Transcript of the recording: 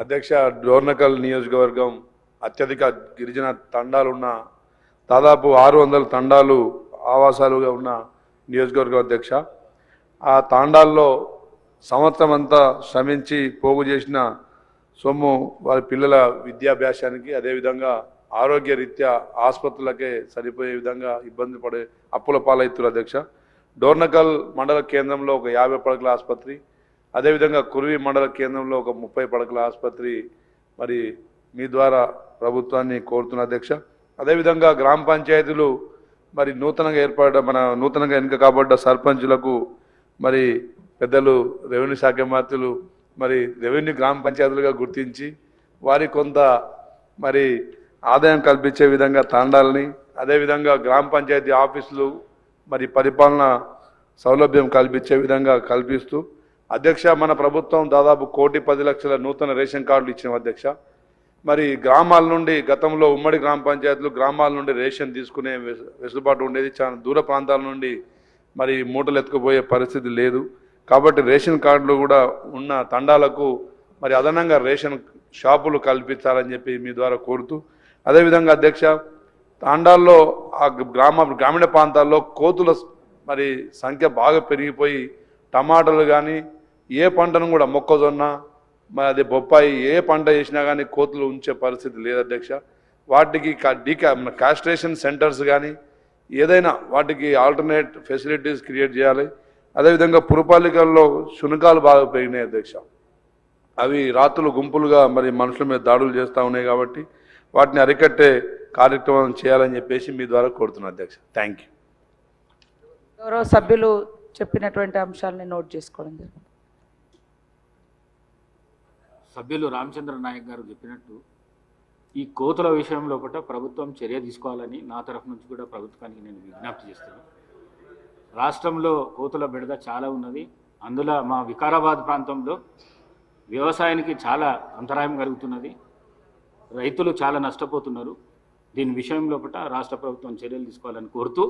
అధ్యక్ష, డోర్నకల్ నియోజకవర్గం అత్యధిక గిరిజన తండాలున్న దాదాపు 600 తండాలు ఆవాసాలుగా ఉన్న నియోజకవర్గం అధ్యక్ష. ఆ తాండాల్లో సంవత్సరం అంతా శ్రమించి పోగు చేసిన సొమ్ము వారి పిల్లల విద్యాభ్యాసానికి, అదేవిధంగా ఆరోగ్య రీత్యా ఆసుపత్రులకే సరిపోయే విధంగా ఇబ్బంది పడే అప్పుల పాలవుతున్నారు అధ్యక్ష. డోర్నకల్ మండల కేంద్రంలో ఒక 50 పడకల ఆసుపత్రి, అదేవిధంగా కుర్వి మండల కేంద్రంలో ఒక 30 పడకల ఆసుపత్రి మరి మీ ద్వారా ప్రభుత్వాన్ని కోరుతున్న అధ్యక్ష. అదేవిధంగా గ్రామ పంచాయతీలు మరి నూతనంగా ఎన్నిక కాబడ్డ సర్పంచులకు మరి పెద్దలు రెవెన్యూ శాఖ మంత్రులు మరి రెవెన్యూ గ్రామ పంచాయతీలుగా గుర్తించి వారి కొంత మరి ఆదాయం కల్పించే విధంగా తాండాలని, అదేవిధంగా గ్రామ పంచాయతీ ఆఫీసులు మరి పరిపాలన సౌలభ్యం కల్పించే విధంగా కల్పిస్తూ అధ్యక్ష, మన ప్రభుత్వం దాదాపు 1,10,00,000 నూతన రేషన్ కార్డులు ఇచ్చిన అధ్యక్ష. మరి గ్రామాల నుండి గతంలో ఉమ్మడి గ్రామ పంచాయతీలు గ్రామాల నుండి రేషన్ తీసుకునే వెసులుబాటు ఉండేది. చాలా దూర ప్రాంతాల నుండి మరి మూటలు ఎత్తుకుపోయే పరిస్థితి లేదు. కాబట్టి రేషన్ కార్డులు కూడా ఉన్న తండాలకు మరి అదనంగా రేషన్ షాపులు కల్పించాలని చెప్పి మీ ద్వారా కోరుతూ, అదేవిధంగా అధ్యక్ష, తాండాల్లో ఆ గ్రామీణ ప్రాంతాల్లో కోతుల మరి సంఖ్య బాగా పెరిగిపోయి టమాటాలు కానీ ఏ పంటను కూడా మొక్కజొన్న మరి అదే బొప్పాయి ఏ పంట చేసినా కానీ కోతులు ఉంచే పరిస్థితి లేదు అధ్యక్ష. వాటికి కాస్ట్రేషన్ సెంటర్స్ కానీ ఏదైనా వాటికి ఆల్టర్నేట్ ఫెసిలిటీస్ క్రియేట్ చేయాలి. అదేవిధంగా పురపాలికల్లో శునకాలు బాగా పెరిగినాయి అధ్యక్ష. అవి రాత్రులు గుంపులుగా మరి మనుషుల మీద దాడులు చేస్తూ ఉన్నాయి. కాబట్టి వాటిని అరికట్టే కార్యక్రమం చేయాలని చెప్పేసి మీ ద్వారా కోరుతున్నాను అధ్యక్ష. Thank you. గౌరవ సభ్యులు చెప్పినటువంటి అంశాలని నోట్ చేసుకోవడం జరిగింది. సభ్యులు రామచంద్ర నాయక్ గారు చెప్పినట్టు ఈ కోతుల విషయం లోపల ప్రభుత్వం చర్య తీసుకోవాలని నా తరఫు నుంచి కూడా ప్రభుత్వానికి నేను విజ్ఞప్తి చేస్తాను. రాష్ట్రంలో కోతుల బెడద చాలా ఉన్నది. అందులో మా వికారాబాద్ ప్రాంతంలో వ్యవసాయానికి చాలా అంతరాయం కలుగుతున్నది. రైతులు చాలా నష్టపోతున్నారు. దీని విషయం లోపల రాష్ట్ర ప్రభుత్వం చర్యలు తీసుకోవాలని కోరుతూ